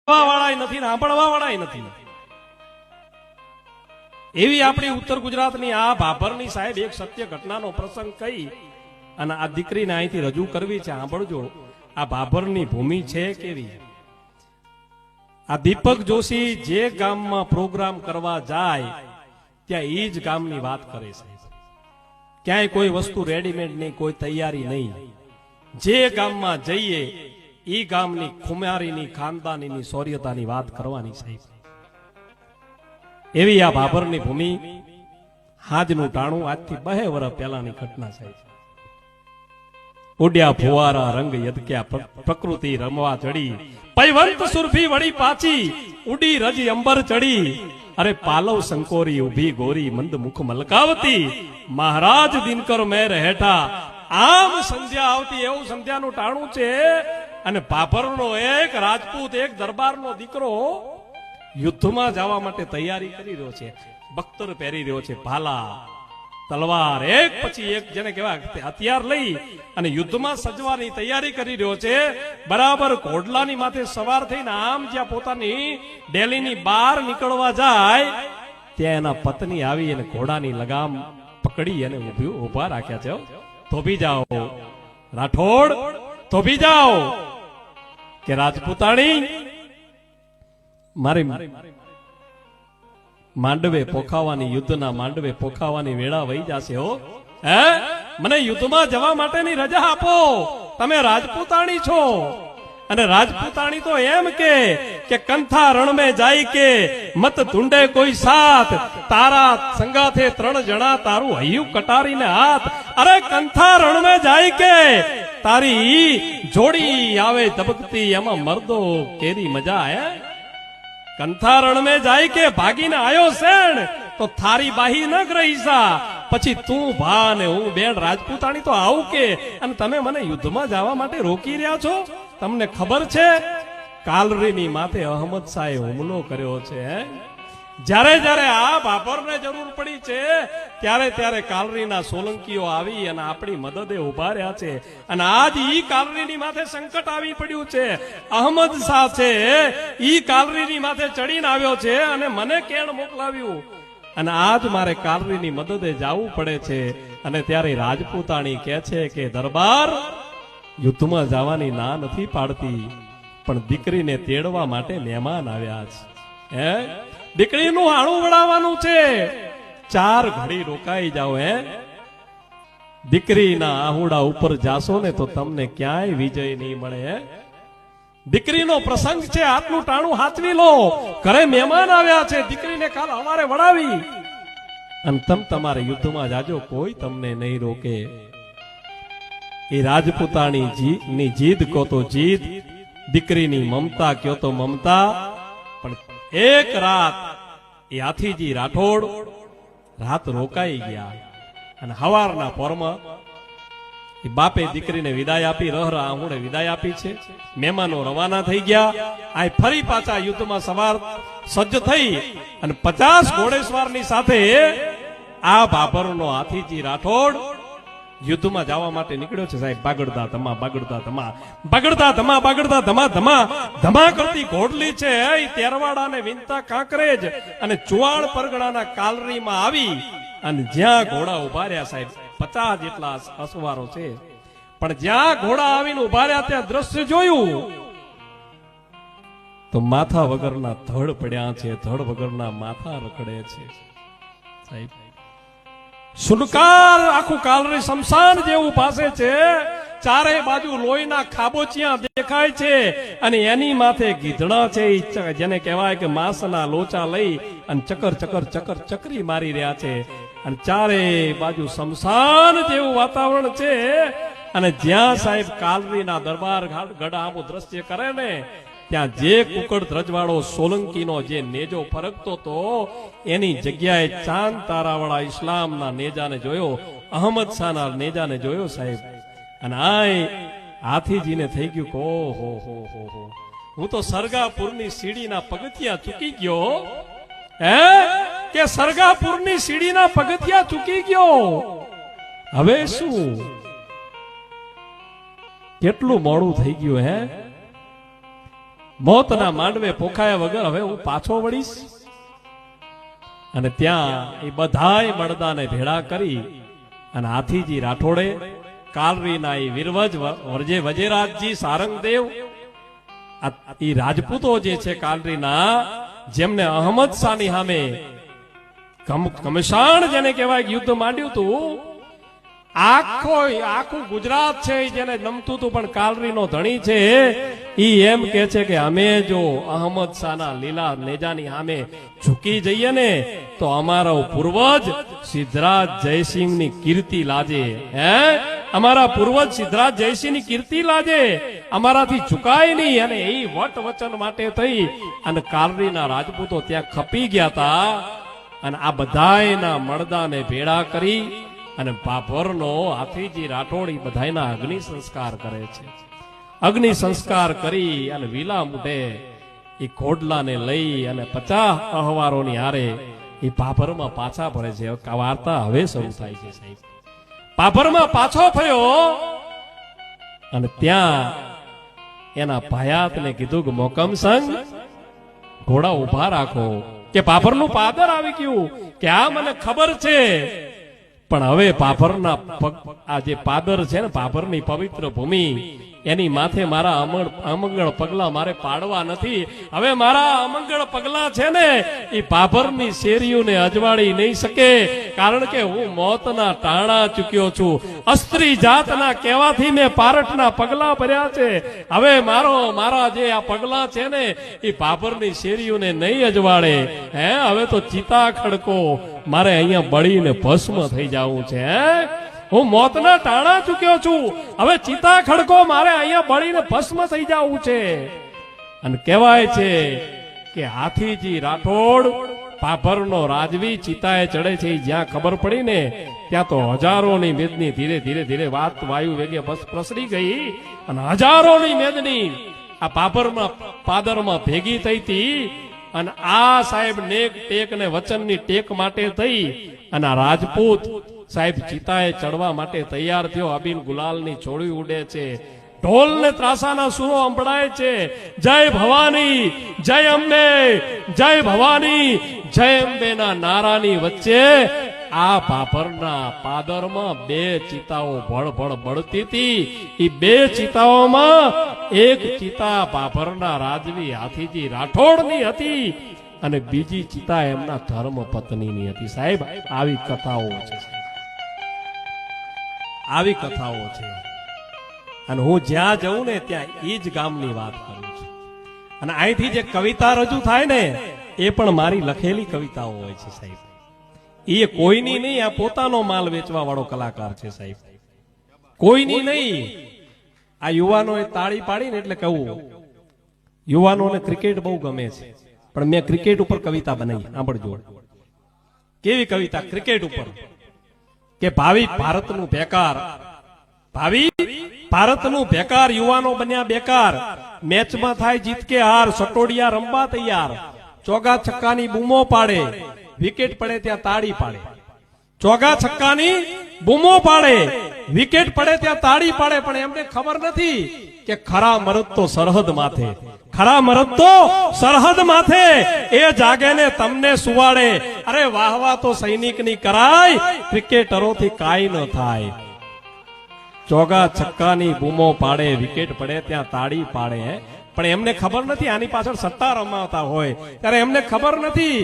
વાળાય નથી ને સાંભળવા વાળાય નથી. એવી આપણી ઉત્તર ગુજરાતની આ ભાભરની સાહેબ એક સત્ય ઘટનાનો પ્રસંગ કહી અને આ દીકરીને અહીંથી રજૂ કરવી છે. સાંભળજો, આ ભાભરની ભૂમિ છે કેવી. આ દીપક જોશી જે ગામમાં પ્રોગ્રામ કરવા જાય ત્યાં એ જ ગામની વાત કરે છે. ક્યાંય કોઈ વસ્તુ રેડીમેડ નહીં, કોઈ તૈયારી નહીં. જે ગામમાં જઈએ એ ગામની ખુમારીની ખાનદાનીની શૌર્યતાની વાત કરવાની સાહેબ. એવી આ ભાભરની ભૂમિ હાજનું ટાણું આજથી 2 વર્ષ પહેલાની ઘટના સાહેબ. ઉડ્યા ફુવારા રંગ યદક્યા પ્રકૃતિ રમવા ચડી, પૈવંત સુરભી વળી પાછી ઉડી રજી અંબર ચડી. અરે પાલવ સંકોરી ઉભી ગોરી મંદ મુખ મલકાવતી, મહારાજ દિનકર મેર હેઠા આમ સંધ્યા આવતી. એવું સંધ્યાનું ટાણું છે. અને ભાભરનો એક રાજપૂત, એક દરબારનો દીકરો યુદ્ધમાં જવા માટે તૈયારી કરી રહ્યો છે. બખ્તર પહેરી રહ્યો છે, ભાલા તલવાર એક પછી એક જેને કહેવાય હથિયાર લઈ અને યુદ્ધમાં સજવાની તૈયારી કરી રહ્યો છે. બરાબર ઘોડલાની માથે સવાર થઈને આમ જ્યાં પોતાની ડેલીની બહાર નીકળવા જાય ત્યાં એના પત્ની આવી અને ઘોડાની લગામ પકડી અને ઉભા રાખ્યા છે. થોભી જાઓ રાઠોડ, થોભી જાઓ કે રાજપૂતાણી મારી માંડવે પોખાવાની, યુદ્ધના માંડવે પોખાવાની વેળા વહી જશે. હો હે, મને યુદ્ધમાં જવા માટેની રજા આપો. તમે રાજપૂતાણી છો અને રાજપૂતાણી તો એમ કે કંથા રણ મેં જાય કે મત ઢૂંઢે કોઈ સાથ, તારા સંગાથે 3 જણા તારું હૈયું કટારીને હાથ. અરે કંથા રણ મેં જાય કે તારી જોડી આવે ધબકતી, એમાં મરદો કેરી મજા. હે, કંથા રણ મેં જાય કે ભાગીને આયો શેણ તો થારી બાહી ન ગ્રહીસા. પછી તું ભા ને હું બેન રાજપૂતાણી તો આવું કે, અને તમે મને યુદ્ધમાં જવા માટે રોકી રહ્યા છો. તમને ખબર છે કાલરીની માથે અહમદ શાહે હુમલો કર્યો છે. જ્યારે જ્યારે આ ભાભરને જરૂર પડી છે ત્યારે ત્યારે કાલરીના સોલંકીઓ આવી અને આપણી મદદે ઉભા રહ્યા છે. અને આજ ઈ કાલરીની માથે સંકટ આવી પડ્યું છે. અહમદ શાહ છે ઈ કાલરીની માથે ચડીને આવ્યો છે અને મને કેણ મોકલાવ્યું અને આજ મારે કાલરીની મદદે જવું પડે છે. અને ત્યારે રાજપૂતાણી કહે છે કે દરબાર યુદ્ધમાં જવાની ના નથી પાડતી, પણ દીકરીને તેડવા માટે મહેમાન આવ્યા છે. હે, દીકરીનું આણું વળાવવાનું છે, 4 ઘડી રોકાઈ જાઓ. હે, દીકરીના આહુડા ઉપર જાશો ને તો તમને ક્યાંય વિજય નહીં મળે. હે, દીકરીનો પ્રસંગ છે, આટલું ટાણું હાથવી લો. ઘરે મહેમાન આવ્યા છે, દીકરીને કાલ સવારે વળાવી અને તમારે યુદ્ધમાં જાજો, કોઈ તમને નહીં રોકે. એ રાજપૂતાણી ની જીદ કહો તો જીદ, દીકરીની મમતા કહો તો મમતા. પણ એક રાત એ હાથીજી રાઠોડ રાત રોકાઈ ગયા અને હવારના પોરમાં એ બાપે દીકરીને વિદાય આપી, રહરા આહુડે વિદાય આપી છે. મહેમાનો રવાના થઈ ગયા. આ ફરી પાછા યુદ્ધમાં સવાર સજ્જ થઈ અને 50 ઘોડેસવારની સાથે આ ભાભરનો હાથીજી રાઠોડ યુદ્ધમાં જવા માટે નીકળ્યો છે સાહેબ. બાગડતા ધમા, બાગડતા ધમા, બાગડતા ધમા, બાગડતા ધમા ધમા ધમા કરતી ઘોડલી છે. એ તેરવાડા ને વિનતા કાંકરેજ અને ચુવાડ પરગણાના કાલરીમાં આવી અને જ્યાં ઘોડા ઉભા રહ્યા સાહેબ, 50 જેટલા અસવારો છે, પણ જ્યાં ઘોડા આવીને ઉભા રહ્યા ત્યાં દ્રશ્ય જોયું તો માથા વગરના ધડ પડ્યા છે, ધડ વગરના માથા રખડે છે સાહેબ. સુનકાર આખું કાલરી શમશાન જેવું પાસે છે. ચારે બાજુ લોહીના ખાબોચિયા દેખાય છે અને એની માથે ગીધડા છે, જેને કહેવાય કે માંસના લોચા લઈ અને ચકર ચકર ચકર ચકરી મારી રહ્યા છે. અને ચારે બાજુ શમશાન જેવું વાતાવરણ છે. અને જ્યાં સાહેબ કાલરીના દરબાર ગઢ આમું દ્રશ્ય કરે ને ત્યાં જે કુકડ ધ્રજવાળો સોલંકીનો જે નેજો ફરકતો તો એની જગ્યાએ ચાંદ તારાવાળા ઇસ્લામના નેજાને જોયો, અહમદ શાહના નેજાને જોયો સાહેબ. અને આય હાથીજીને થઈ ગયું કે ઓહો હો હો હો, હું તો સરગાપુરની સીડીના પગથિયા ચૂકી ગયો. હે, કે સરગાપુરની સીડીના પગથિયા ચૂકી ગયો. હવે શું, કેટલું મોડું થઈ ગયું. હે, મોતના માંડવે પોખાયા વગર હવે હું પાછો વળીશ. અને ત્યાં એ બધાય બળદાને ભેળા કરી અને હાથીજી રાઠોડે કાલરીના એ વીરવજ વજેરાજજી સારંગદેવ એ રાજપૂતો જે છે કાલરીના, જેમને અહમદ શાહની સામે કમશાણ જેને કહેવાય યુદ્ધ માંડ્યું હતું, આખું ગુજરાત છે જેને નમતું હતું, પણ કાલરીનો ધણી છે ઈ એમ કે છે કે અમે જો અહમદ શાહના લીલા નેજાની સામે ઝૂકી જઈએ ને તો અમારો પૂર્વજ સિદ્ધરાજ જયસિંહની કીર્તિ લાજે. અમારા પૂર્વજ સિદ્ધરાજ જયસિંહની કીર્તિ લાજે, અમારાથી ઝુકાય નહીં. અને એ વટ વચન માટે થઈ અને કાલરીના રાજપૂતો ત્યાં ખપી ગયા હતા. અને આ બધાયના મળદાને ભેળા કરી અને ભાભરનો હાથીજી રાઠોડી બધાયના અગ્નિ સંસ્કાર કરે છે. અગ્નિ સંસ્કાર કરી અને વિલા મુઢે એ ખોડલાને લઈ અને 50 અહવારોની હારે એ ભાભરમાં પાછા ફરે છે. વાર્તા હવે શરૂ થાય છે સાહેબ. ભાભરમાં પાછો ફર્યો અને ત્યાં એના ભાયાતને કીધું કે મોકમ સંગ ઘોડા ઉભા રાખો, કે ભાભરનું પાદર આવી ગયું. કે આ મને ખબર છે, પણ હવે ભાભરના આ જે પાદર છે ને, ભાભરની પવિત્ર ભૂમિ, એની માથે મારા અમંગળ પગલા મારે પાડવા નથી. હવે મારા અમંગળ પગલા છે ને એ ભાભરની શેરીઓને અજવાળી નહીં શકે, કારણ કે હું મોતના ટાણા ચૂક્યો છું. અસ્ત્રી જાતના કહેવાથી મેં પારઠના પગલા ભર્યા છે. હવે મારા જે આ પગલા છે ને એ ભાભરની શેરીઓને નહીં અજવાળે. હવે તો ચિતા ખડકો મારે અહીંયા બળીને ભસ્મ થઈ જવું છે. હું મોતના ટાણા ચૂક્યો છું, હવે ચિતા ખડકો મારે અહીંયા બળીને ભસ્મ થઈ જવું છે. અને કહેવાય છે કે હાથીજી રાઠોડ ભાભરનો રાજવી ચિતાએ ચડે છે. જ્યાં ખબર પડી ને ત્યાં તો હજારોની મેદની ધીરે ધીરે ધીરે વાત વાયુ વેગે બસ પ્રસરી ગઈ અને હજારોની મેદની આ ભાભરમાં પાદરમાં ભેગી થઈ હતી. અને આ સાહેબ નેક ટેક ને વચનની ટેક માટે થઈ અને આ રાજપૂત સાહેબ ચિતાએ ચડવા માટે તૈયાર થયો. અબીન ગુલાલની છોડી ઉડે છે, ઢોલ ને ત્રાસાના સુરો સંભળાય છે. જય ભવાની, જય અંબે, જય ભવાની, જય અંબેના નારાની વચ્ચે આ ભાભરના પાદરમાં 2 ચિતાઓ ભળભળ બળતી હતી. એ 2 ચિતાઓમાં એક ચિતા ભાભરના રાજવી હાથીજી રાઠોડની હતી અને બીજી ચિતા એમના ધર્મ પત્નીની હતી. સાહેબ આવી કથાઓ છે, આવી કથાઓ છે. અને હું જ્યાં જઉં ને ત્યાં એ જ ગામની વાત કરું છું. અને અહીંથી જે કવિતા રજૂ થાય ને એ પણ મારી લખેલી કવિતાઓ હોય છે સાહેબ. એ કોઈની નહીં, આ પોતાનો માલ વેચવા વાળો કલાકાર છે સાહેબ, કોઈની નહીં. આ યુવાનોએ તાળી પાડીને એટલે કહું, યુવાનોને ક્રિકેટ બહુ ગમે છે, પણ મેં ક્રિકેટ ઉપર કવિતા બનાવી. સાંભળજો કેવી કવિતા ક્રિકેટ ઉપર. કે ભાવિ ભારતનું બેકાર, ભાવિ ભારતનું બેકાર, યુવાનો બન્યા બેકાર. મેચમાં થાય જીત કે હાર, સટોડિયા રમવા તૈયાર. ચોગા છક્કાની બૂમો પાડે, વિકેટ પડે ત્યાં તાળી પાડે. ચોગા છક્કાની બૂમો પાડે, વિકેટ પડે ત્યાં તાળી પાડે. પણ એમને ખબર નથી કે ખરા મરદ તો સરહદ માથે, ખરા મરદ તો સરહદ માથે એ જાગે ને તમને સુવાડે. અરે વાહ વાહ તો સૈનિકની કરાય, ક્રિકેટરોથી કાઈ ન થાય. ચોગા છક્કાની બૂમો પાડે, વિકેટ પડે ત્યાં તાળી પાડે. પણ એમને ખબર નથી આની પાછળ સટ્ટા રમાતા હોય, ત્યારે એમને ખબર નથી